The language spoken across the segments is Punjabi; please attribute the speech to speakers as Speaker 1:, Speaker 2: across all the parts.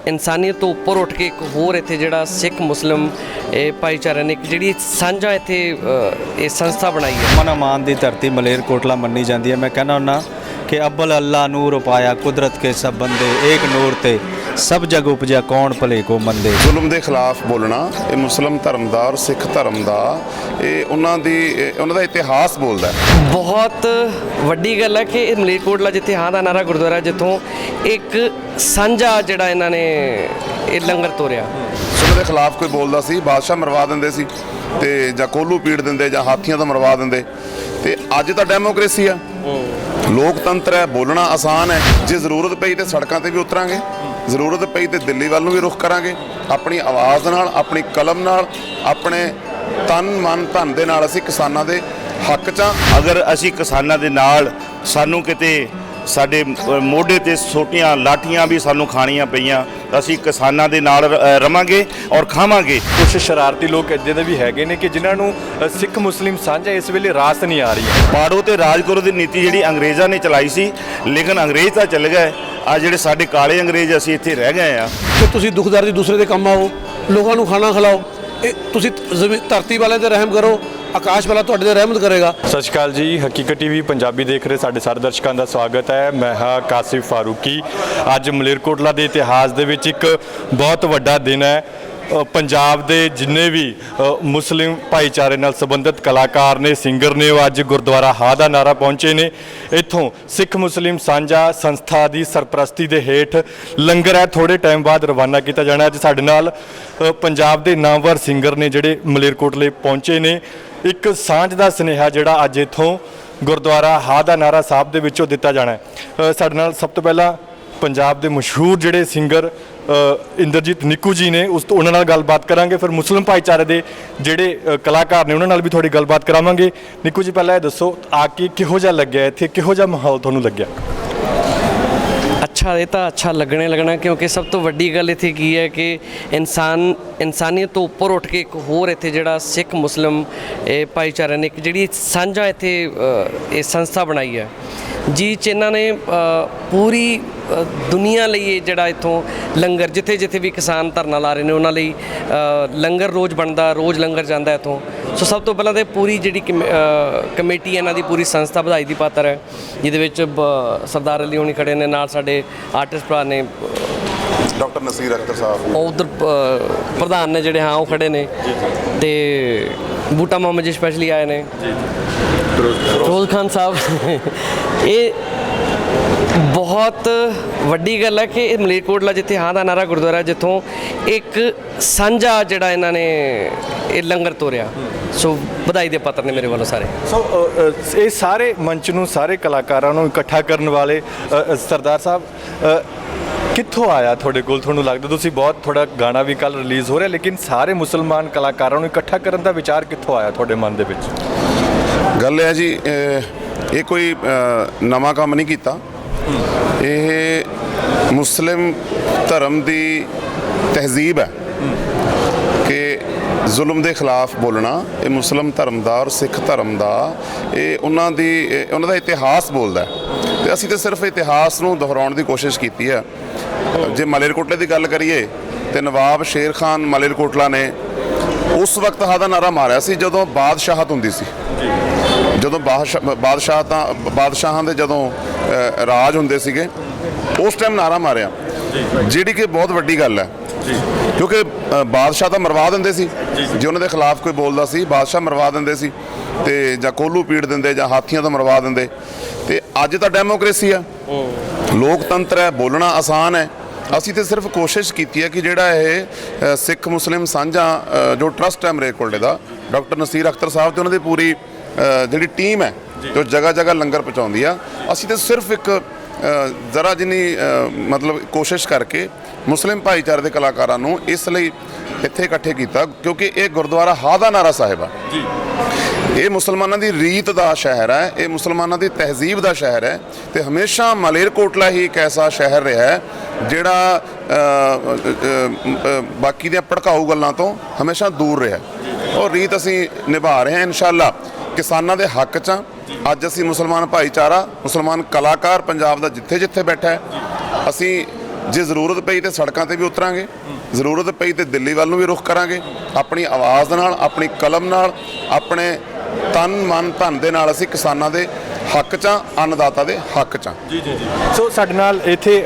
Speaker 1: ਇਨਸਾਨੀਅਤ ਤੋਂ ਉੱਪਰ ਉੱਠ ਕੇ ਇੱਕ ਹੋਰ ਇੱਥੇ ਜਿਹੜਾ ਸਿੱਖ ਮੁਸਲਿਮ ਭਾਈਚਾਰੇ ਨੇ ਇੱਕ ਜਿਹੜੀ ਸਾਂਝਾ ਇੱਥੇ ਇਹ ਸੰਸਥਾ ਬਣਾਈ ਹੈ।
Speaker 2: ਅਮਨ ਅਮਾਨ ਦੀ ਧਰਤੀ ਮਲੇਰਕੋਟਲਾ ਮੰਨੀ ਜਾਂਦੀ ਹੈ। मैं कहना हुन्ना कि अब्बल अल्लाह नूर पाया कुदरत के सब बंदे एक नूर ते सब जग उपजा कौन भले को मंदे।
Speaker 3: ਜ਼ੁਲਮ ਦੇ ਖਿਲਾਫ ਬੋਲਣਾ ਇਹ ਮੁਸਲਿਮ ਧਰਮ ਦਾ ਔਰ ਸਿੱਖ ਧਰਮ ਦਾ ਇਹ ਉਹਨਾਂ ਦਾ ਇਤਿਹਾਸ ਬੋਲਦਾ ਹੈ।
Speaker 1: ਬਹੁਤ ਵੱਡੀ ਗੱਲ ਹੈ ਕਿ ਇਹ ਮਲੇਰਕੋਟਲਾ ਜਿੱਥੇ ਹਾਂ ਦਾ ਨਾਰਾ ਗੁਰਦੁਆਰਾ ਜਿੱਥੋਂ ਇੱਕ ਸਾਂਝਾ ਜਿਹੜਾ ਇਹਨਾਂ ਨੇ ਇਹ ਲੰਗਰ ਤੋਰਿਆ।
Speaker 3: ਜ਼ੁਲਮ ਦੇ ਖਿਲਾਫ ਕੋਈ ਬੋਲਦਾ ਸੀ ਬਾਦਸ਼ਾਹ ਮਰਵਾ ਦਿੰਦੇ ਸੀ ਤੇ ਜਾਂ ਕੋਲੂ ਪੀੜ ਦਿੰਦੇ ਜਾਂ ਹਾਥੀਆਂ ਤੋਂ ਮਰਵਾ ਦਿੰਦੇ। ਤੇ ਅੱਜ ਤਾਂ ਡੈਮੋਕ੍ਰੇਸੀ ਆ, ਲੋਕਤੰਤਰ ਹੈ, ਬੋਲਣਾ ਆਸਾਨ ਹੈ। ਜੇ ਜ਼ਰੂਰਤ ਪਈ ਤੇ ਸੜਕਾਂ ਤੇ ਵੀ ਉਤਰਾਂਗੇ, ਜ਼ਰੂਰਤ ਪਈ ਤੇ ਦਿੱਲੀ ਵੱਲ ਨੂੰ ਵੀ ਰੁਖ ਕਰਾਂਗੇ। ਆਪਣੀ ਆਵਾਜ਼ ਨਾਲ, ਆਪਣੀ ਕਲਮ ਨਾਲ, ਆਪਣੇ ਤਨ ਮਨ ਧਨ ਦੇ ਨਾਲ ਅਸੀਂ ਕਿਸਾਨਾਂ ਦੇ ਹੱਕ 'ਚ ਹਾਂ।
Speaker 4: ਅਗਰ ਅਸੀਂ ਕਿਸਾਨਾਂ ਦੇ ਨਾਲ ਸਾਨੂੰ ਕਿਤੇ ਸਾਡੇ ਮੋਢੇ ਤੇ ਛੋਟੀਆਂ ਲਾਠੀਆਂ ਵੀ ਸਾਨੂੰ ਖਾਣੀਆਂ ਪਈਆਂ, ਅਸੀਂ ਕਿਸਾਨਾਂ ਦੇ ਨਾਲ ਰਵਾਂਗੇ ਔਰ ਖਾਵਾਂਗੇ।
Speaker 5: ਕੁਝ ਸ਼ਰਾਰਤੀ ਲੋਕ ਇੱਦਾਂ ਦੇ ਵੀ ਹੈਗੇ ਨੇ ਕਿ ਜਿਨ੍ਹਾਂ ਨੂੰ ਸਿੱਖ ਮੁਸਲਿਮ ਸਾਂਝਾ ਇਸ ਵੇਲੇ ਰਾਸ ਨਹੀਂ ਆ ਰਹੀ ਹੈ।
Speaker 4: ਪਾੜੋ ਤੇ ਰਾਜ ਕਰੋ ਦੀ ਨੀਤੀ ਜਿਹੜੀ ਅੰਗਰੇਜ਼ਾਂ ਨੇ ਚਲਾਈ ਸੀ, ਲੇਕਿਨ ਅੰਗਰੇਜ਼ ਤਾਂ ਚੱਲ ਗਏ। ਆ ਜਿਹੜੇ ਸਾਡੇ ਕਾਲੇ ਅੰਗਰੇਜ਼ ਅਸੀਂ ਇੱਥੇ ਰਹਿ ਗਏ ਆ।
Speaker 6: ਕਿ ਤੁਸੀਂ ਦੁਖਦਾਰ ਦੀ ਦੂਸਰੇ ਦੇ ਕੰਮ ਆਓ, ਲੋਕਾਂ ਨੂੰ ਖਾਣਾ ਖਿਲਾਓ। ਇਹ ਤੁਸੀਂ ਧਰਤੀ ਵਾਲਿਆਂ ਤੇ ਰਹਿਮ ਕਰੋ, ਆਕਾਸ਼ ਵਾਲਾ ਤੁਹਾਡੇ ਤੇ ਰਹਿਮਤ ਕਰੇਗਾ।
Speaker 5: ਸਤਿ ਸ਼੍ਰੀ ਅਕਾਲ ਜੀ, ਹਕੀਕਤ ਟੀਵੀ ਪੰਜਾਬੀ ਦੇਖ ਰਹੇ ਸਾਡੇ ਸਾਰੇ ਦਰਸ਼ਕਾਂ ਦਾ ਸਵਾਗਤ ਹੈ। ਮੈਂ ਹਾਂ ਕਾਸਿਫ ਫਾਰੂਕੀ। ਅੱਜ ਮਲੇਰਕੋਟਲਾ ਦੇ ਇਤਿਹਾਸ ਦੇ ਵਿੱਚ ਇੱਕ ਬਹੁਤ ਵੱਡਾ ਦਿਨ ਹੈ। ਪੰਜਾਬ ਦੇ ਜਿੰਨੇ ਵੀ ਮੁਸਲਿਮ ਭਾਈਚਾਰੇ ਨਾਲ ਸੰਬੰਧਿਤ ਕਲਾਕਾਰ ਨੇ, ਸਿੰਗਰ ਨੇ, ਉਹ ਅੱਜ ਗੁਰਦੁਆਰਾ ਹਾਂ ਦਾ ਨਾਰਾ ਪਹੁੰਚੇ ਨੇ। ਇੱਥੋਂ ਸਿੱਖ ਮੁਸਲਿਮ ਸਾਂਝਾ ਸੰਸਥਾ ਦੀ ਸਰਪ੍ਰਸਤੀ ਦੇ ਹੇਠ ਲੰਗਰ ਹੈ ਥੋੜ੍ਹੇ ਟਾਈਮ ਬਾਅਦ ਰਵਾਨਾ ਕੀਤਾ ਜਾਣਾ। ਅੱਜ ਸਾਡੇ ਨਾਲ ਪੰਜਾਬ ਦੇ ਨਾਮਵਰ ਸਿੰਗਰ ਨੇ ਜਿਹੜੇ ਮਲੇਰਕੋਟਲੇ ਪਹੁੰਚੇ ਨੇ। ਇੱਕ ਸਾਂਝ ਦਾ ਸੁਨੇਹਾ ਜਿਹੜਾ ਅੱਜ ਇੱਥੋਂ ਗੁਰਦੁਆਰਾ ਹਾਂ ਦਾ ਨਾਰਾ ਸਾਹਿਬ ਦੇ ਵਿੱਚੋਂ ਦਿੱਤਾ ਜਾਣਾ ਹੈ। ਸਾਡੇ ਨਾਲ ਸਭ ਤੋਂ ਪਹਿਲਾਂ ਪੰਜਾਬ ਦੇ ਮਸ਼ਹੂਰ ਜਿਹੜੇ ਸਿੰਗਰ ਇੰਦਰਜੀਤ ਨਿੱਕੂ ਜੀ ਨੇ, ਉਹਨਾਂ ਨਾਲ ਗੱਲਬਾਤ ਕਰਾਂਗੇ। ਫਿਰ ਮੁਸਲਿਮ ਭਾਈਚਾਰੇ ਦੇ ਜਿਹੜੇ ਕਲਾਕਾਰ ਨੇ ਉਹਨਾਂ ਨਾਲ ਵੀ ਥੋੜੀ ਗੱਲਬਾਤ ਕਰਾਵਾਂਗੇ। ਨਿੱਕੂ ਜੀ, ਪਹਿਲਾਂ ਇਹ ਦੱਸੋ ਆ ਕੇ ਕਿਹੋ ਜਿਹਾ ਲੱਗਿਆ ਇੱਥੇ, ਕਿਹੋ ਜਿਹਾ ਮਾਹੌਲ ਤੁਹਾਨੂੰ ਲੱਗਿਆ?
Speaker 1: ਅੱਛਾ, ਇਹ ਤਾਂ ਅੱਛਾ ਲੱਗਣਾ ਕਿਉਂਕਿ ਸਭ ਤੋਂ ਵੱਡੀ ਗੱਲ ਇੱਥੇ ਕੀ ਹੈ ਕਿ ਇਨਸਾਨੀਅਤ ਤੋਂ ਉੱਪਰ ਉੱਠ ਕੇ ਇੱਕ ਹੋਰ ਇੱਥੇ ਜਿਹੜਾ ਸਿੱਖ ਮੁਸਲਿਮ ਭਾਈਚਾਰੇ ਨੇ ਇੱਕ ਜਿਹੜੀ ਸਾਂਝਾ ਇੱਥੇ ਇਹ ਸੰਸਥਾ ਬਣਾਈ ਹੈ ਜਿਹ 'ਚ ਇਹਨਾਂ ਨੇ ਪੂਰੀ ਦੁਨੀਆ ਲਈ ਇਹ ਜਿਹੜਾ ਇੱਥੋਂ ਲੰਗਰ ਜਿੱਥੇ ਵੀ ਕਿਸਾਨ ਧਰਨਾ ਲਾ ਰਹੇ ਨੇ ਉਹਨਾਂ ਲਈ ਲੰਗਰ ਰੋਜ਼ ਬਣਦਾ, ਰੋਜ਼ ਲੰਗਰ ਜਾਂਦਾ ਇੱਥੋਂ। ਸੋ ਸਭ ਤੋਂ ਪਹਿਲਾਂ ਤਾਂ ਪੂਰੀ ਜਿਹੜੀ ਕਮੇਟੀ ਇਹਨਾਂ ਦੀ ਪੂਰੀ ਸੰਸਥਾ ਵਧਾਈ ਦੀ ਪਾਤਰ ਹੈ, ਜਿਹਦੇ ਵਿੱਚ ਸਰਦਾਰ ਅਲੀ ਹੋਣੀ ਖੜੇ ਨੇ, ਨਾਲ ਸਾਡੇ ਆਰਟਿਸਟ ਭਰਾ ਨੇ,
Speaker 3: ਡਾਕਟਰ ਨਸੀਰ ਅਖਤਰ ਸਾਹਿਬ,
Speaker 1: ਉਧਰ ਪ੍ਰਧਾਨ ਨੇ ਜਿਹੜੇ, ਹਾਂ ਉਹ ਖੜੇ ਨੇ, ਤੇ ਬੂਟਾ ਮੁਹੰਮਦ ਜੀ ਸਪੈਸ਼ਲੀ ਆਏ ਨੇ, ਫਿਰੋਜ਼ ਖਾਨ ਸਾਹਿਬ। ਇਹ ਬਹੁਤ ਵੱਡੀ ਗੱਲ ਹੈ ਕਿ ਇਹ ਮਲੇਰਕੋਟਲਾ ਜਿੱਥੇ ਹਾਂ ਦਾ ਨਾਰਾ ਗੁਰਦੁਆਰਾ ਜਿੱਥੋਂ ਇੱਕ ਸਾਂਝਾ ਜਿਹੜਾ ਇਹਨਾਂ ਨੇ ਇਹ ਲੰਗਰ ਤੋਰਿਆ। ਸੋ ਵਧਾਈ ਦੇ ਪਾਤਰ ਨੇ ਮੇਰੇ ਵੱਲੋਂ ਸਾਰੇ।
Speaker 5: ਸੋ ਇਹ ਸਾਰੇ ਮੰਚ ਨੂੰ, ਸਾਰੇ ਕਲਾਕਾਰਾਂ ਨੂੰ ਇਕੱਠਾ ਕਰਨ ਵਾਲੇ ਸਰਦਾਰ ਸਾਹਿਬ ਕਿੱਥੋਂ ਆਇਆ ਤੁਹਾਡੇ ਕੋਲ? ਤੁਹਾਨੂੰ ਲੱਗਦਾ ਤੁਸੀਂ ਤੁਹਾਡਾ ਗਾਣਾ ਵੀ ਕੱਲ੍ਹ ਰਿਲੀਜ਼ ਹੋ ਰਿਹਾ, ਲੇਕਿਨ ਸਾਰੇ ਮੁਸਲਮਾਨ ਕਲਾਕਾਰਾਂ ਨੂੰ ਇਕੱਠਾ ਕਰਨ ਦਾ ਵਿਚਾਰ ਕਿੱਥੋਂ ਆਇਆ ਤੁਹਾਡੇ ਮਨ ਦੇ ਵਿੱਚ?
Speaker 3: ਗੱਲ ਹੈ ਜੀ, ਇਹ ਕੋਈ ਨਵਾਂ ਕੰਮ ਨਹੀਂ ਕੀਤਾ। ਇਹ ਮੁਸਲਿਮ ਧਰਮ ਦੀ ਤਹਿਜ਼ੀਬ ਹੈ ਕਿ ਜ਼ੁਲਮ ਦੇ ਖਿਲਾਫ ਬੋਲਣਾ ਇਹ ਮੁਸਲਿਮ ਧਰਮ ਦਾ ਔਰ ਸਿੱਖ ਧਰਮ ਦਾ ਇਹ ਉਹਨਾਂ ਦਾ ਇਤਿਹਾਸ ਬੋਲਦਾ ਹੈ। ਤੇ ਅਸੀਂ ਤਾਂ ਸਿਰਫ ਇਤਿਹਾਸ ਨੂੰ ਦੁਹਰਾਉਣ ਦੀ ਕੋਸ਼ਿਸ਼ ਕੀਤੀ ਹੈ। ਜੇ ਮਲੇਰਕੋਟਲੇ ਦੀ ਗੱਲ ਕਰੀਏ ਤੇ ਨਵਾਬ ਸ਼ੇਰ ਖਾਨ ਮਲੇਰਕੋਟਲਾ ਨੇ ਉਸ ਵਕਤ ਹਾਂ ਦਾ ਨਾਰਾ ਮਾਰਿਆ ਸੀ ਜਦੋਂ ਬਾਦਸ਼ਾਹਤ ਹੁੰਦੀ ਸੀ, ਜਦੋਂ ਬਾਦਸ਼ਾਹਾਂ ਦੇ ਜਦੋਂ ਰਾਜ ਹੁੰਦੇ ਸੀਗੇ, ਉਸ ਟਾਈਮ ਨਾਰਾ ਮਾਰਿਆ, ਜਿਹੜੀ ਕਿ ਬਹੁਤ ਵੱਡੀ ਗੱਲ ਹੈ। ਕਿਉਂਕਿ ਬਾਦਸ਼ਾਹ ਤਾਂ ਮਰਵਾ ਦਿੰਦੇ ਸੀ, ਜੇ ਉਹਨਾਂ ਦੇ ਖਿਲਾਫ ਕੋਈ ਬੋਲਦਾ ਸੀ ਬਾਦਸ਼ਾਹ ਮਰਵਾ ਦਿੰਦੇ ਸੀ, ਤੇ ਜਾਂ ਕੋਲੂ ਪੀੜ ਦਿੰਦੇ ਜਾਂ ਹਾਥੀਆਂ ਤੋਂ ਮਰਵਾ ਦਿੰਦੇ। ਤੇ ਅੱਜ ਤਾਂ ਡੈਮੋਕ੍ਰੇਸੀ ਆ, ਲੋਕਤੰਤਰ ਹੈ, ਬੋਲਣਾ ਆਸਾਨ ਹੈ। ਅਸੀਂ ਤਾਂ ਸਿਰਫ ਕੋਸ਼ਿਸ਼ ਕੀਤੀ ਹੈ ਕਿ ਜਿਹੜਾ ਇਹ ਸਿੱਖ ਮੁਸਲਿਮ ਸਾਂਝਾ ਜੋ ਟਰਸਟ ਹੈ ਮਲੇਰਕੋਟਲੇ ਦਾ, ਡਾਕਟਰ ਨਸੀਰ ਅਖਤਰ ਸਾਹਿਬ ਤੇ ਉਹਨਾਂ ਦੀ ਪੂਰੀ ਜਿਹੜੀ ਟੀਮ ਹੈ ਜੋ ਜਗ੍ਹਾ ਲੰਗਰ ਪਹੁੰਚਾਉਂਦੀ ਆ, ਅਸੀਂ ਤਾਂ ਸਿਰਫ ਇੱਕ ਜ਼ਰਾ ਜਿੰਨੀ ਮਤਲਬ ਕੋਸ਼ਿਸ਼ ਕਰਕੇ ਮੁਸਲਿਮ ਭਾਈਚਾਰੇ ਦੇ ਕਲਾਕਾਰਾਂ ਨੂੰ ਇਸ ਲਈ ਇੱਥੇ ਇਕੱਠੇ ਕੀਤਾ ਕਿਉਂਕਿ ਇਹ ਗੁਰਦੁਆਰਾ ਹਾਂ ਦਾ ਨਾਰਾ ਸਾਹਿਬ ਆ। ਇਹ ਮੁਸਲਮਾਨਾਂ ਦੀ ਰੀਤ ਦਾ ਸ਼ਹਿਰ ਹੈ, ਇਹ ਮੁਸਲਮਾਨਾਂ ਦੀ ਤਹਿਜ਼ੀਬ ਦਾ ਸ਼ਹਿਰ ਹੈ। ਤੇ ਹਮੇਸ਼ਾ ਮਲੇਰਕੋਟਲਾ ਹੀ ਇੱਕ ਐਸਾ ਸ਼ਹਿਰ ਰਿਹਾ ਹੈ ਜਿਹੜਾ ਬਾਕੀ ਦੀਆਂ ਭੜਕਾਊ ਗੱਲਾਂ ਤੋਂ ਹਮੇਸ਼ਾ ਦੂਰ ਰਿਹਾ, ਔਰ ਰੀਤ ਅਸੀਂ ਨਿਭਾ ਰਹੇ ਹਾਂ ਇਨਸ਼ਾਅੱਲਾ। ਕਿਸਾਨਾਂ ਦੇ ਹੱਕ 'ਚ ਅੱਜ ਅਸੀਂ ਮੁਸਲਮਾਨ ਭਾਈਚਾਰਾ, ਮੁਸਲਮਾਨ ਕਲਾਕਾਰ ਪੰਜਾਬ ਦਾ ਜਿੱਥੇ ਬੈਠਾ ਹੈ, ਅਸੀਂ ਜੇ ਜ਼ਰੂਰਤ ਪਈ ਤੇ ਸੜਕਾਂ ਤੇ ਵੀ ਉਤਰਾਂਗੇ, ਜ਼ਰੂਰਤ ਪਈ ਤੇ ਦਿੱਲੀ ਵੱਲ ਨੂੰ ਵੀ ਰੁਖ ਕਰਾਂਗੇ। ਆਪਣੀ ਆਵਾਜ਼ ਨਾਲ, ਆਪਣੀ ਕਲਮ ਨਾਲ, ਆਪਣੇ ਤਨ ਮਨ ਧਨ ਦੇ ਨਾਲ ਅਸੀਂ ਕਿਸਾਨਾਂ ਦੇ ਹੱਕ 'ਚ ਹਾਂ, ਅੰਨਦਾਤਾ ਦੇ ਹੱਕ 'ਚ ਹਾਂ।
Speaker 5: ਜੀ ਜੀ ਜੀ। ਸੋ ਸਾਡੇ ਨਾਲ ਇੱਥੇ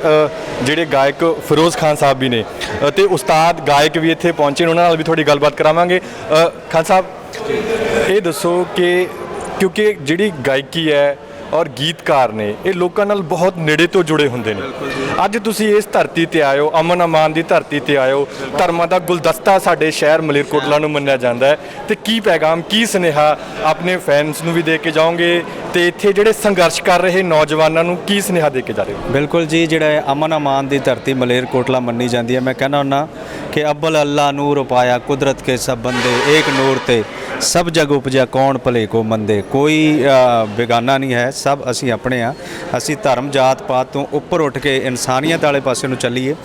Speaker 5: ਜਿਹੜੇ ਗਾਇਕ ਫਿਰੋਜ਼ ਖਾਨ ਸਾਹਿਬ ਵੀ ਨੇ ਅਤੇ ਉਸਤਾਦ ਗਾਇਕ ਵੀ ਇੱਥੇ ਪਹੁੰਚੇ ਨੇ, ਉਹਨਾਂ ਨਾਲ ਵੀ ਥੋੜੀ ਗੱਲਬਾਤ ਕਰਾਵਾਂਗੇ। ਖਾਨ ਸਾਹਿਬ, ਇਹ ਦੱਸੋ ਕਿ ਕਿਉਂਕਿ ਜਿਹੜੀ ਗਾਇਕੀ ਹੈ ਔਰ ਗੀਤਕਾਰ ਨੇ ਇਹ ਲੋਕਾਂ ਨਾਲ ਬਹੁਤ ਨੇੜੇ ਤੋਂ ਜੁੜੇ ਹੁੰਦੇ ਨੇ। ਅੱਜ ਤੁਸੀਂ ਇਸ ਧਰਤੀ ਤੇ ਆਇਓ, ਅਮਨ ਅਮਾਨ ਦੀ ਧਰਤੀ ਤੇ ਆਇਓ, ਧਰਮਾਂ ਦਾ ਗੁਲਦਸਤਾ ਸਾਡੇ ਸ਼ਹਿਰ ਮਲੇਰਕੋਟਲਾ ਨੂੰ ਮੰਨਿਆ ਜਾਂਦਾ ਹੈ, ਤੇ ਕੀ ਪੈਗਾਮ, ਕੀ ਸੁਨੇਹਾ ਆਪਣੇ ਫੈਨਸ ਨੂੰ ਵੀ ਦੇ ਕੇ ਜਾਓਗੇ ਤੇ ਇੱਥੇ ਜਿਹੜੇ ਸੰਘਰਸ਼ ਕਰ ਰਹੇ ਨੌਜਵਾਨਾਂ ਨੂੰ ਕੀ ਸੁਨੇਹਾ ਦੇ ਕੇ ਜਾ ਰਹੇ ਹੋ?
Speaker 2: ਬਿਲਕੁਲ ਜੀ, ਜਿਹੜਾ ਅਮਨ ਅਮਾਨ ਦੀ ਧਰਤੀ ਮਲੇਰਕੋਟਲਾ ਮੰਨੀ ਜਾਂਦੀ ਹੈ, ਮੈਂ ਕਹਿੰਦਾ ਹੁੰਦਾ ਕਿ ਅੱਬਲ ਅੱਲਾ ਨੂਰ ਉਪਾਇਆ ਕੁਦਰਤ ਕੇ ਸਭ ਬੰਦੇ, ਏਕ ਨੂਰ ਤੇ ਸਭ ਜਗ ਉਪਜਿਆ ਕੌਣ ਭਲੇ ਕੋ ਮੰਦੇ। ਕੋਈ ਬੇਗਾਨਾ ਨਹੀਂ ਹੈ, ਸਭ ਅਸੀਂ ਆਪਣੇ ਆ। ਅਸੀਂ ਧਰਮ ਜਾਤ ਪਾਤ ਤੋਂ ਉੱਪਰ ਉੱਠ ਕੇ ਇਨਸਾਨੀਅਤ ਵਾਲੇ ਪਾਸੇ ਨੂੰ ਚੱਲੀਏ।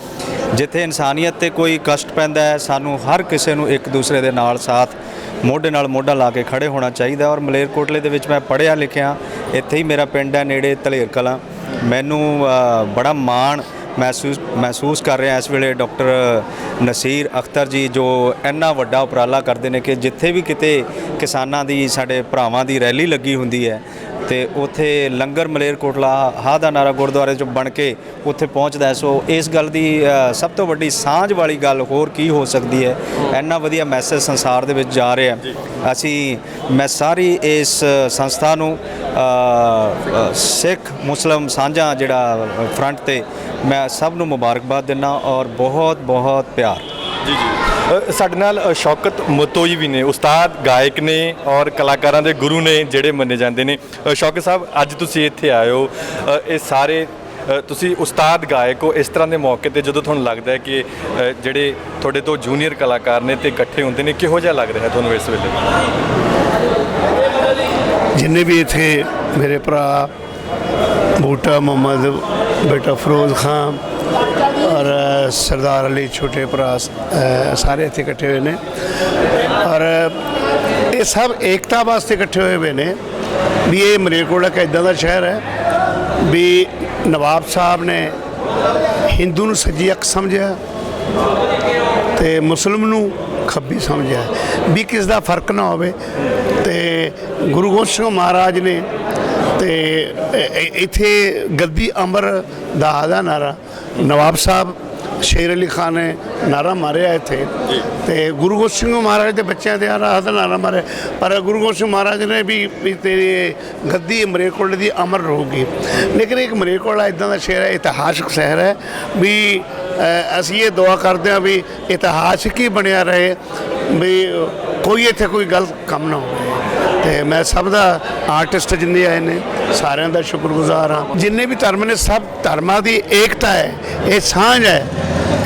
Speaker 2: ਜਿੱਥੇ ਇਨਸਾਨੀਅਤ ਤੇ ਕੋਈ ਕਸ਼ਟ ਪੈਂਦਾ ਹੈ, ਸਾਨੂੰ ਹਰ ਕਿਸੇ ਨੂੰ ਇੱਕ ਦੂਸਰੇ ਦੇ ਨਾਲ ਸਾਥ ਮੋਢੇ ਨਾਲ ਮੋਢਾ ਲਾ ਕੇ ਖੜੇ ਹੋਣਾ ਚਾਹੀਦਾ। ਔਰ ਮਲੇਰਕੋਟਲੇ ਦੇ ਵਿੱਚ ਮੈਂ ਪੜ੍ਹਿਆ ਲਿਖਿਆ, ਇੱਥੇ ਹੀ ਮੇਰਾ ਪਿੰਡ ਹੈ ਨੇੜੇ ਧਲੇਰ ਕਲਾਂ। ਮੈਨੂੰ ਬੜਾ ਮਾਣ ਮਹਿਸੂਸ ਕਰ ਰਿਹਾ ਇਸ ਵੇਲੇ ਡਾਕਟਰ ਨਸੀਰ ਅਖਤਰ ਜੀ, ਜੋ ਇੰਨਾ ਵੱਡਾ ਉਪਰਾਲਾ ਕਰਦੇ ਨੇ ਕਿ ਜਿੱਥੇ ਵੀ ਕਿਤੇ ਕਿਸਾਨਾਂ ਦੀ, ਸਾਡੇ ਭਰਾਵਾਂ ਦੀ ਰੈਲੀ ਲੱਗੀ ਹੁੰਦੀ ਹੈ ਤੇ ਉੱਥੇ ਲੰਗਰ ਮਲੇਰਕੋਟਲਾ ਹਾ ਦਾ ਨਾਰਾ ਗੁਰਦੁਆਰੇ 'ਚ ਬਣ ਕੇ ਉੱਥੇ ਪਹੁੰਚਦਾ ਹੈ। ਸੋ ਇਸ ਗੱਲ ਦੀ ਸਭ ਤੋਂ ਵੱਡੀ ਸਾਂਝ ਵਾਲੀ ਗੱਲ ਹੋਰ ਕੀ ਹੋ ਸਕਦੀ ਹੈ। ਇੰਨਾ ਵਧੀਆ ਮੈਸੇਜ ਸੰਸਾਰ ਦੇ ਵਿੱਚ ਜਾ ਰਿਹਾ। ਮੈਂ ਸਾਰੀ ਇਸ ਸੰਸਥਾ ਨੂੰ ਸਿੱਖ ਮੁਸਲਿਮ ਸਾਂਝਾ ਜਿਹੜਾ ਫਰੰਟ ਤੇ ਮੈਂ ਸਭ ਨੂੰ ਮੁਬਾਰਕਬਾਦ ਦਿੰਦਾ ਔਰ ਬਹੁਤ ਬਹੁਤ ਪਿਆਰ।
Speaker 5: ਜੀ ਜੀ। ਸਾਡੇ ਨਾਲ ਸ਼ੌਕਤ ਮਤੋਈ ਵੀ ਨੇ, ਉਸਤਾਦ ਗਾਇਕ ਨੇ ਔਰ ਕਲਾਕਾਰਾਂ ਦੇ ਗੁਰੂ ਨੇ ਜਿਹੜੇ ਮੰਨੇ ਜਾਂਦੇ ਨੇ। ਸ਼ੌਕਤ ਸਾਹਿਬ, ਅੱਜ ਤੁਸੀਂ ਇੱਥੇ ਆਏ ਹੋ, ਇਹ ਸਾਰੇ ਤੁਸੀਂ ਉਸਤਾਦ ਗਾਇਕ ਹੋ, ਇਸ ਤਰ੍ਹਾਂ ਦੇ ਮੌਕੇ ਤੇ ਜਦੋਂ ਤੁਹਾਨੂੰ ਲੱਗਦਾ ਹੈ ਕਿ ਜਿਹੜੇ ਤੁਹਾਡੇ ਤੋਂ ਜੂਨੀਅਰ ਕਲਾਕਾਰ ਨੇ ਤੇ ਇਕੱਠੇ ਹੁੰਦੇ ਨੇ, ਕਿਹੋ ਜਿਹਾ ਲੱਗ ਰਿਹਾ ਤੁਹਾਨੂੰ ਇਸ ਵੇਲੇ?
Speaker 6: ਜਿੰਨੇ ਵੀ ਇੱਥੇ ਮੇਰੇ ਭਰਾ ਬੂਟਾ ਮੁਹੰਮਦ, ਬੇਟਾ ਫਿਰੋਜ਼ ਖਾਨ ਔਰ ਸਰਦਾਰ ਅਲੀ, ਛੋਟੇ ਭਰਾ, ਸਾਰੇ ਇੱਥੇ ਇਕੱਠੇ ਹੋਏ ਨੇ ਔਰ ਇਹ ਸਭ ਏਕਤਾ ਵਾਸਤੇ ਇਕੱਠੇ ਹੋਏ ਹੋਏ ਨੇ ਵੀ ਇਹ ਮਲੇਰਕੋਟਲਾ ਇੱਕ ਇੱਦਾਂ ਦਾ ਸ਼ਹਿਰ ਹੈ ਵੀ ਨਵਾਬ ਸਾਹਿਬ ਨੇ ਹਿੰਦੂ ਨੂੰ ਸੱਜੀ ਅੱਖ ਸਮਝਿਆ ਤੇ ਮੁਸਲਿਮ ਨੂੰ ਖੱਬੀ ਸਮਝਿਆ ਵੀ ਕਿਸ ਦਾ ਫਰਕ ਨਾ ਹੋਵੇ। ਤੇ ਗੁਰੂ ਗੋਬਿੰਦ ਸਿੰਘ ਮਹਾਰਾਜ ਨੇ ਤੇ ਇੱਥੇ ਗੱਦੀ ਅਮਰ ਦਾ ਨਾਰਾ ਨਵਾਬ ਸਾਹਿਬ ਸ਼ੇਰ ਅਲੀ ਖਾਨ ਨੇ ਨਾਰਾ ਮਾਰਿਆ ਇੱਥੇ, ਤੇ ਗੁਰੂ ਗੋਬਿੰਦ ਸਿੰਘ ਮਹਾਰਾਜ ਦੇ ਬੱਚਿਆਂ ਦੇ ਰਾਹ ਦਾ ਨਾਰਾ ਮਾਰਿਆ। ਪਰ ਗੁਰੂ ਗੋਬਿੰਦ ਸਿੰਘ ਮਹਾਰਾਜ ਨੇ ਵੀ ਤੇਰੀ ਗੱਦੀ ਮਲੇਰਕੋਟਲੇ ਦੀ ਅਮਰ ਰਹੂਗੀ। ਲੇਕਿਨ ਇੱਕ ਮਲੇਰਕੋਟਲਾ ਇੱਦਾਂ ਦਾ ਸ਼ਹਿਰ ਹੈ, ਇਤਿਹਾਸਕ ਸ਼ਹਿਰ ਹੈ ਵੀ ਅਸੀਂ ਇਹ ਦੁਆ ਕਰਦੇ ਹਾਂ ਵੀ ਇਤਿਹਾਸਕ ਹੀ ਬਣਿਆ ਰਹੇ, ਵੀ ਕੋਈ ਇੱਥੇ ਕੋਈ ਗਲਤ ਕੰਮ ਨਾ ਹੋਵੇ। ਤੇ ਮੈਂ ਸਭ ਦਾ ਆਰਟਿਸਟ ਜਿੰਨੇ ਆਏ ਨੇ ਸਾਰਿਆਂ ਦਾ ਸ਼ੁਕਰਗੁਜ਼ਾਰ ਹਾਂ। ਜਿੰਨੇ ਵੀ ਧਰਮ ਨੇ, ਸਭ ਧਰਮਾਂ ਦੀ ਏਕਤਾ ਹੈ, ਇਹ ਸਾਂਝ ਹੈ।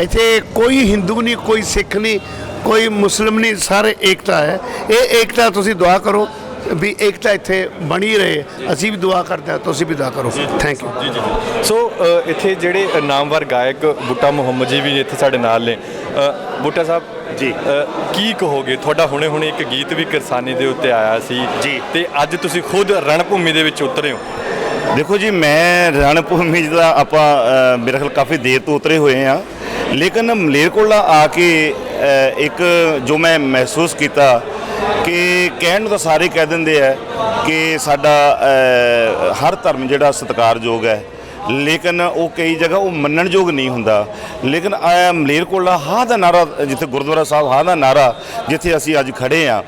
Speaker 6: ਇੱਥੇ ਕੋਈ ਹਿੰਦੂ ਨਹੀਂ, ਕੋਈ ਸਿੱਖ ਨਹੀਂ, ਕੋਈ ਮੁਸਲਿਮ ਨਹੀਂ, ਸਾਰੇ ਏਕਤਾ ਹੈ। ਇਹ ਏਕਤਾ ਤੁਸੀਂ ਦੁਆ ਕਰੋ ਵੀ ਏਕਤਾ ਇੱਥੇ ਬਣੀ ਰਹੇ। ਅਸੀਂ ਵੀ ਦੁਆ ਕਰਦੇ ਹਾਂ, ਤੁਸੀਂ ਵੀ ਦੁਆ ਕਰੋ। ਥੈਂਕ ਯੂ
Speaker 5: ਜੀ ਜੀ। ਸੋ ਇੱਥੇ ਜਿਹੜੇ ਨਾਮਵਰ ਗਾਇਕ ਬੂਟਾ ਮੁਹੰਮਦ ਜੀ ਵੀ ਇੱਥੇ ਸਾਡੇ ਨਾਲ ਨੇ। ਬੂਟਾ ਸਾਹਿਬ
Speaker 4: ਜੀ,
Speaker 5: ਕੀ ਕਹੋਗੇ? ਤੁਹਾਡਾ ਹੁਣੇ ਇੱਕ ਗੀਤ ਵੀ ਕਿਰਸਾਨੀ ਦੇ ਉੱਤੇ ਆਇਆ ਸੀ
Speaker 4: ਜੀ,
Speaker 5: ਤੇ ਅੱਜ ਤੁਸੀਂ ਖੁਦ ਰਣਭੂਮੀ ਦੇ ਵਿੱਚ ਉਤਰੇ ਹੋ।
Speaker 4: ਦੇਖੋ ਜੀ, ਮੈਂ ਰਣਭੂਮੀ ਦਾ ਆਪਾਂ ਮੇਰੇ ਖਿਆਲ ਕਾਫੀ ਦੇਰ ਤੋਂ ਉਤਰੇ ਹੋਏ ਆ, ਲੇਕਿਨ ਮਲੇਰਕੋਟਲਾ ਆ ਕੇ ਇੱਕ ਜੋ ਮੈਂ ਮਹਿਸੂਸ ਕੀਤਾ ਕਿ ਕਹਿਣ ਨੂੰ ਤਾਂ ਸਾਰੇ ਕਹਿ ਦਿੰਦੇ ਆ ਕਿ ਸਾਡਾ ਹਰ ਧਰਮ ਜਿਹੜਾ ਸਤਿਕਾਰਯੋਗ ਹੈ, ਲੇਕਿਨ ਉਹ ਕਈ ਜਗ੍ਹਾ ਉਹ ਮੰਨਣਯੋਗ ਨਹੀਂ ਹੁੰਦਾ। ਲੇਕਿਨ ਮਲੇਰਕੋਟਲਾ ਹਾ ਦਾ ਨਾਰਾ, ਜਿੱਥੇ ਗੁਰਦੁਆਰਾ ਸਾਹਿਬ ਹਾ ਦਾ ਨਾਰਾ ਜਿੱਥੇ ਅਸੀਂ ਅੱਜ ਖੜੇ ਆ,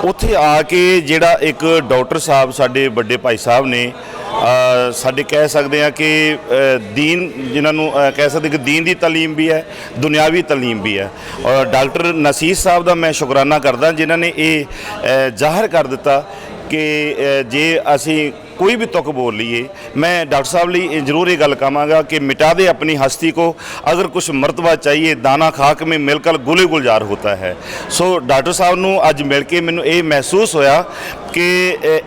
Speaker 4: ਉੱਥੇ ਆ ਕੇ ਜਿਹੜਾ ਇੱਕ ਡਾਕਟਰ ਸਾਹਿਬ ਸਾਡੇ ਵੱਡੇ ਭਾਈ ਸਾਹਿਬ ਨੇ ਸਾਡੇ ਕਹਿ ਸਕਦੇ ਆ ਕਿ ਦੀਨ, ਜਿਨ੍ਹਾਂ ਨੂੰ ਕਹਿ ਸਕਦੇ ਕਿ ਦੀਨ ਦੀ ਤਾਲੀਮ ਵੀ ਹੈ, ਦੁਨਿਆਵੀ ਤਾਲੀਮ ਵੀ ਹੈ। ਔਰ ਡਾਕਟਰ ਨਸੀਰ ਸਾਹਿਬ ਦਾ ਮੈਂ ਸ਼ੁਕਰਾਨਾ ਕਰਦਾ ਜਿਨ੍ਹਾਂ ਨੇ ਇਹ ਜ਼ਾਹਰ ਕਰ ਦਿੱਤਾ ਕਿ ਜੇ ਅਸੀਂ ਕੋਈ ਵੀ ਤੁਕ ਬੋਲ ਲਈਏ, ਮੈਂ डॉक्टर साहब लिए ज़रूर ये गल कहांगा कि मिटा दे अपनी हस्ती को, अगर कुछ मरतबा चाहिए दाना खाक में मिलकर गुले गुलजार होता है। सो डॉक्टर साहब नूं अज मिल के मैनूं ये महसूस होया कि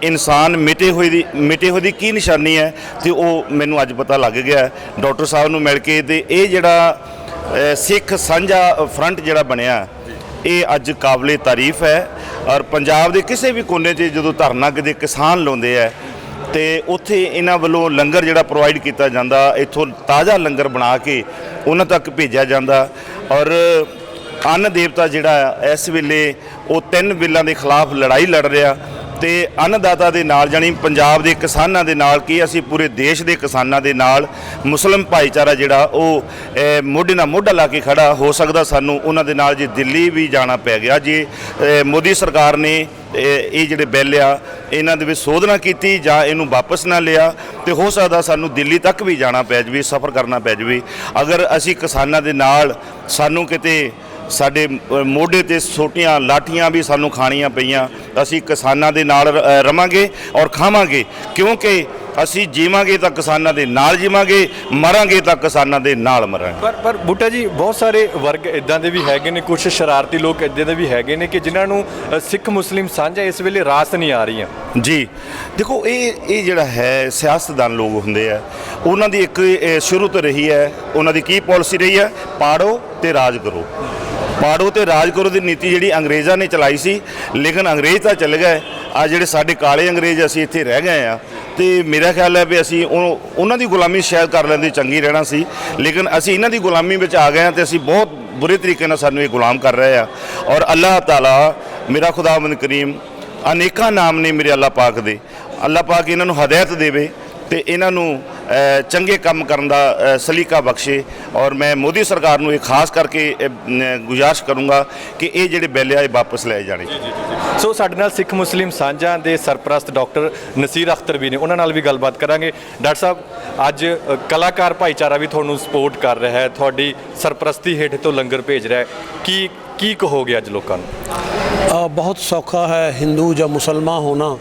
Speaker 4: इंसान मिटे हुए दी की निशानी है, तो वो मैनूं अज पता लग गया डॉक्टर साहब नूं मिल के। ते ये जिहड़ा सिख सांझा फ्रंट जिहड़ा बनिया, ये अज काबिले तारीफ है। और पंजाब के किसी भी कोने 'च जो धरना किते किसान लाउंदे है ਤੇ ਉੱਥੇ ਇਹਨਾਂ ਵੱਲੋਂ ਲੰਗਰ ਜਿਹੜਾ ਪ੍ਰੋਵਾਈਡ ਕੀਤਾ ਜਾਂਦਾ, ਇੱਥੋਂ ਤਾਜ਼ਾ ਲੰਗਰ ਬਣਾ ਕੇ ਉਹਨਾਂ ਤੱਕ ਭੇਜਿਆ ਜਾਂਦਾ। ਔਰ ਅੰਨ ਦੇਵਤਾ ਜਿਹੜਾ ਆ ਇਸ ਵੇਲੇ ਉਹ 3 ਬਿੱਲਾਂ ਦੇ ਖਿਲਾਫ ਲੜਾਈ ਲੜ ਰਿਹਾ ਤੇ ਅੰਨਦਾਤਾ ਦੇ ਨਾਲ, ਜਾਣੀ ਪੰਜਾਬ ਦੇ ਕਿਸਾਨਾਂ ਦੇ ਨਾਲ ਕੀ ਅਸੀਂ ਪੂਰੇ ਦੇਸ਼ ਦੇ ਕਿਸਾਨਾਂ ਦੇ ਨਾਲ ਮੁਸਲਿਮ ਭਾਈਚਾਰਾ ਜਿਹੜਾ ਉਹ ਮੋਢੇ ਨਾਲ ਮੋਢਾ ਲਾ ਕੇ ਖੜਾ ਹੋ ਸਕਦਾ। ਸਾਨੂੰ ਉਹਨਾਂ ਦੇ ਨਾਲ ਜੇ ਦਿੱਲੀ ਵੀ ਜਾਣਾ ਪੈ ਗਿਆ, ਜੇ ਮੋਦੀ ਸਰਕਾਰ ਨੇ ਇਹ ਜਿਹੜੇ ਬਿੱਲ ਆ ਇਹਨਾਂ ਦੇ ਵਿੱਚ ਸੋਧਣਾ ਕੀਤੀ ਜਾਂ ਇਹਨੂੰ ਵਾਪਸ ਨਾ ਲਿਆ, ਤੇ ਹੋ ਸਕਦਾ ਸਾਨੂੰ ਦਿੱਲੀ ਤੱਕ ਵੀ ਜਾਣਾ ਪੈ ਜਾਵੇ, ਸਫ਼ਰ ਕਰਨਾ ਪੈ ਜਾਵੇ। ਅਗਰ ਅਸੀਂ ਕਿਸਾਨਾਂ ਦੇ ਨਾਲ, ਸਾਨੂੰ ਕਿਤੇ ਸਾਡੇ ਮੋਢੇ ਤੇ ਛੋਟੀਆਂ ਲਾਠੀਆਂ ਵੀ ਸਾਨੂੰ ਖਾਣੀਆਂ ਪਈਆਂ, ਅਸੀਂ ਕਿਸਾਨਾਂ ਦੇ ਨਾਲ ਰਵਾਂਗੇ ਔਰ ਖਾਵਾਂਗੇ, ਕਿਉਂਕਿ ਅਸੀਂ ਜੀਵਾਂਗੇ ਤਾਂ ਕਿਸਾਨਾਂ ਦੇ ਨਾਲ ਜੀਵਾਂਗੇ, ਮਰਾਂਗੇ ਤਾਂ ਕਿਸਾਨਾਂ ਦੇ ਨਾਲ ਮਰਾਂਗੇ।
Speaker 5: ਪਰ ਬੂਟਾ ਜੀ, ਬਹੁਤ ਸਾਰੇ ਵਰਗ ਇਦਾਂ ਦੇ ਵੀ ਹੈਗੇ ਨੇ, ਕੁਝ ਸ਼ਰਾਰਤੀ ਲੋਕ ਇਦਾਂ ਦੇ ਵੀ ਹੈਗੇ ਨੇ ਕਿ ਜਿਨ੍ਹਾਂ ਨੂੰ ਸਿੱਖ ਮੁਸਲਿਮ ਸਾਂਝਾ ਇਸ ਵੇਲੇ ਰਾਸ ਨਹੀਂ ਆ ਰਹੀਆਂ।
Speaker 4: ਜੀ ਦੇਖੋ, ਇਹ ਜਿਹੜਾ ਹੈ ਸਿਆਸਤਦਾਨ ਲੋਕ ਹੁੰਦੇ ਆ, ਉਹਨਾਂ ਦੀ ਇੱਕ ਸ਼ੁਰੂ ਤੋਂ ਰਹੀ ਹੈ, ਉਹਨਾਂ ਦੀ ਕੀ ਪਾਲਿਸੀ ਰਹੀ ਹੈ, ਪਾੜੋ ਤੇ ਰਾਜ ਕਰੋ। ਪਾੜੋ ਤੇ ਰਾਜ ਕਰੋ ਦੀ ਨੀਤੀ ਜਿਹੜੀ ਅੰਗਰੇਜ਼ਾਂ ਨੇ ਚਲਾਈ ਸੀ, ਲੇਕਿਨ ਅੰਗਰੇਜ਼ ਤਾਂ ਚਲੇ ਗਏ, ਆ ਜਿਹੜੇ ਸਾਡੇ ਕਾਲੇ ਅੰਗਰੇਜ਼ ਅਸੀਂ ਇੱਥੇ ਰਹਿ ਗਏ ਆ। ਤੇ ਮੇਰਾ ਖਿਆਲ ਹੈ ਵੀ ਅਸੀਂ ਉਹਨਾਂ ਦੀ ਗੁਲਾਮੀ ਸ਼ਾਇਦ ਕਰ ਲੈਂਦੇ ਚੰਗੀ ਰਹਿਣਾ ਸੀ, ਲੇਕਿਨ ਅਸੀਂ ਇਹਨਾਂ ਦੀ ਗੁਲਾਮੀ ਵਿੱਚ ਆ ਗਏ ਹਾਂ ਤੇ ਅਸੀਂ ਬਹੁਤ ਬੁਰੇ ਤਰੀਕੇ ਨਾਲ ਸਾਨੂੰ ਇਹ ਗੁਲਾਮ ਕਰ ਰਹੇ ਆ। ਔਰ ਅੱਲਾਹ ਤਾਲਾ, ਮੇਰਾ ਖੁਦਾਵੰਦ ਕਰੀਮ, ਅਨੇਕਾਂ ਨਾਮ ਨੇ ਮੇਰੇ ਅੱਲਾਹ ਪਾਕ ਦੇ, ਅੱਲਾਹ ਪਾਕ ਇਹਨਾਂ ਨੂੰ ਹਦਾਇਤ ਦੇਵੇ ਤੇ ਇਹਨਾਂ ਨੂੰ ਚੰਗੇ ਕੰਮ ਕਰਨ ਦਾ ਸਲੀਕਾ ਬਖਸ਼ੇ। ਔਰ ਮੈਂ ਮੋਦੀ ਸਰਕਾਰ ਨੂੰ ਇਹ ਖਾਸ ਕਰਕੇ ਗੁਜ਼ਾਰਿਸ਼ ਕਰੂੰਗਾ ਕਿ ਇਹ ਜਿਹੜੇ ਬਿੱਲ ਆ ਇਹ ਵਾਪਸ ਲਏ ਜਾਣੇ।
Speaker 5: ਸੋ ਸਾਡੇ ਨਾਲ ਸਿੱਖ ਮੁਸਲਿਮ ਸਾਂਝਾ ਦੇ ਸਰਪ੍ਰਸਤ ਡਾਕਟਰ ਨਸੀਰ ਅਖਤਰ ਵੀ ਨੇ, ਉਹਨਾਂ ਨਾਲ ਵੀ ਗੱਲਬਾਤ ਕਰਾਂਗੇ। ਡਾਕਟਰ ਸਾਹਿਬ, ਅੱਜ ਕਲਾਕਾਰ ਭਾਈਚਾਰਾ ਵੀ ਤੁਹਾਨੂੰ ਸਪੋਰਟ ਕਰ ਰਿਹਾ ਹੈ, ਤੁਹਾਡੀ ਸਰਪ੍ਰਸਤੀ ਹੇਠ ਤੋਂ ਲੰਗਰ ਭੇਜ ਰਿਹਾ ਹੈ, ਕੀ ਕਹੋਗੇ ਅੱਜ ਲੋਕਾਂ ਨੂੰ?
Speaker 6: ਬਹੁਤ ਸੌਖਾ ਹੈ ਹਿੰਦੂ ਜਾਂ ਮੁਸਲਮਾਨ ਹੋਣਾ,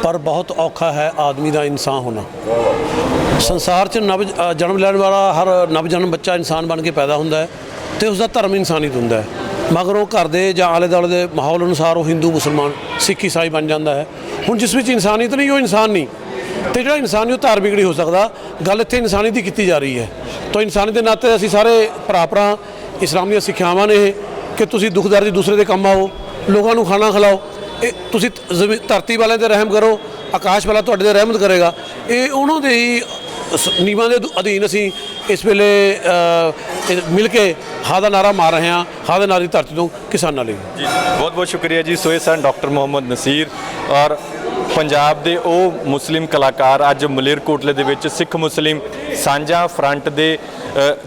Speaker 6: ਪਰ ਬਹੁਤ ਔਖਾ ਹੈ ਆਦਮੀ ਦਾ ਇਨਸਾਨ ਹੋਣਾ। ਸੰਸਾਰ 'ਚ ਜਨਮ ਲੈਣ ਵਾਲਾ ਹਰ ਨਵਜਨਮ ਬੱਚਾ ਇਨਸਾਨ ਬਣ ਕੇ ਪੈਦਾ ਹੁੰਦਾ ਹੈ ਤੇ ਉਸ ਦਾ ਧਰਮ ਇਨਸਾਨੀਅਤ ਹੁੰਦਾ ਹੈ, ਮਗਰ ਉਹ ਘਰ ਦੇ ਜਾਂ ਆਲੇ ਦੁਆਲੇ ਦੇ ਮਾਹੌਲ ਅਨੁਸਾਰ ਉਹ ਹਿੰਦੂ, ਮੁਸਲਮਾਨ, ਸਿੱਖ, ਈਸਾਈ ਬਣ ਜਾਂਦਾ ਹੈ। ਹੁਣ ਜਿਸ ਵਿੱਚ ਇਨਸਾਨੀਅਤ ਨਹੀਂ, ਉਹ ਇਨਸਾਨ ਨਹੀਂ, ਤੇ ਜਿਹੜਾ ਇਨਸਾਨ ਨਹੀਂ ਉਹ ਧਾਰਮਿਕ ਨਹੀਂ ਹੋ ਸਕਦਾ। ਗੱਲ ਇੱਥੇ ਇਨਸਾਨੀਅਤ ਦੀ ਕੀਤੀ ਜਾ ਰਹੀ ਹੈ। ਤਾਂ ਇਨਸਾਨੀਅਤ ਦੇ ਨਾਤੇ ਅਸੀਂ ਸਾਰੇ ਭਰਾ ਇਸਲਾਮ ਦੀਆਂ ਸਿੱਖਿਆਵਾਂ ਨੇ ਇਹ ਕਿ ਤੁਸੀਂ ਦੁੱਖ ਦਰਦ ਦੂਸਰੇ ਦੇ ਕੰਮ ਆਓ, ਲੋਕਾਂ ਨੂੰ ਖਾਣਾ ਖਿਲਾਓ, ਇਹ ਤੁਸੀਂ ਧਰਤੀ ਵਾਲਿਆਂ 'ਤੇ ਰਹਿਮ ਕਰੋ, ਆਕਾਸ਼ ਵਾਲਾ ਤੁਹਾਡੇ 'ਤੇ ਰਹਿਮਤ ਕਰੇਗਾ। ਇਹ ਉਹਨਾਂ ਦੇ ਹੀ ਨਿਯਮਾਂ ਦੇ ਅਧੀਨ ਅਸੀਂ ਇਸ ਵੇਲੇ ਮਿਲ ਕੇ ਹਾਂ ਦਾ ਨਾਰਾ ਮਾਰ ਰਹੇ ਹਾਂ, ਹਾਂ ਦੇ ਨਾਰੇ ਦੀ ਧਰਤੀ ਤੋਂ ਕਿਸਾਨਾਂ ਲਈ।
Speaker 5: ਜੀ ਬਹੁਤ ਬਹੁਤ ਸ਼ੁਕਰੀਆ ਜੀ। ਸੋ ਇਹ ਸਨ ਡਾਕਟਰ ਮੁਹੰਮਦ ਨਸੀਰ ਔਰ ਪੰਜਾਬ ਦੇ ਉਹ ਮੁਸਲਿਮ ਕਲਾਕਾਰ ਅੱਜ ਮਲੇਰਕੋਟਲੇ ਦੇ ਵਿੱਚ ਸਿੱਖ ਮੁਸਲਿਮ ਸਾਂਝਾ ਫਰੰਟ ਦੇ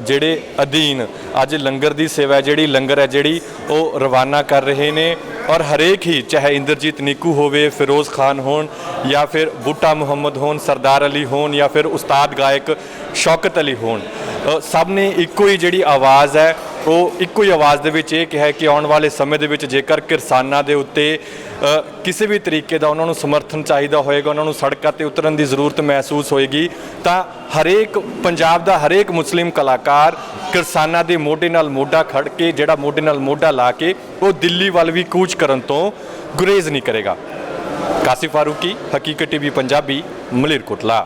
Speaker 5: ਜਿਹੜੇ ਅਧੀਨ ਅੱਜ ਲੰਗਰ ਦੀ ਸੇਵਾ ਜਿਹੜੀ ਲੰਗਰ ਹੈ ਜਿਹੜੀ ਉਹ ਰਵਾਨਾ ਕਰ ਰਹੇ ਨੇ। ਔਰ ਹਰੇਕ ਹੀ, ਚਾਹੇ ਇੰਦਰਜੀਤ ਨੀਕੂ ਹੋਵੇ, ਫਿਰੋਜ਼ ਖਾਨ ਹੋਣ ਜਾਂ ਫਿਰ ਬੂਟਾ ਮੁਹੰਮਦ ਹੋਣ, ਸਰਦਾਰ ਅਲੀ ਹੋਣ ਜਾਂ ਫਿਰ ਉਸਤਾਦ ਗਾਇਕ ਸ਼ੌਕਤ ਅਲੀ ਹੋਣ, ਸਭ ਨੇ ਇੱਕੋ ਹੀ ਜਿਹੜੀ ਆਵਾਜ਼ ਹੈ ਉਹ ਇੱਕੋ ਹੀ ਆਵਾਜ਼ ਦੇ ਵਿੱਚ ਇਹ ਕਿਹਾ ਕਿ ਆਉਣ ਵਾਲੇ ਸਮੇਂ ਦੇ ਵਿੱਚ ਜੇਕਰ ਕਿਸਾਨਾਂ ਦੇ ਉੱਤੇ ਕਿਸੇ ਵੀ ਤਰੀਕੇ ਦਾ ਉਹਨਾਂ ਨੂੰ ਸਮਰਥਨ ਚਾਹੀਦਾ ਹੋਏਗਾ, ਉਹਨਾਂ ਨੂੰ ਸੜਕਾਂ 'ਤੇ ਉਤਰਨ ਦੀ ਜ਼ਰੂਰਤ ਮਹਿਸੂਸ ਹੋਏਗੀ, ਤਾਂ ਹਰੇਕ ਪੰਜਾਬ ਦਾ ਹਰੇਕ ਮੁਸਲਿਮ ਕਲਾਕਾਰ ਕਿਸਾਨਾਂ ਦੇ ਮੋਢੇ ਨਾਲ ਮੋਢਾ ਖੜ ਕੇ, ਜਿਹੜਾ ਮੋਢੇ ਨਾਲ ਮੋਢਾ ਲਾ ਕੇ ਉਹ ਦਿੱਲੀ ਵੱਲ ਵੀ ਕੂਚ ਕਰਨ ਤੋਂ ਗੁਰੇਜ਼ ਨਹੀਂ ਕਰੇਗਾ। ਕਾਸਿਫ ਫਾਰੂਕੀ, ਹਕੀਕਤ ਟੀਵੀ ਪੰਜਾਬੀ, ਮਲੇਰਕੋਟਲਾ।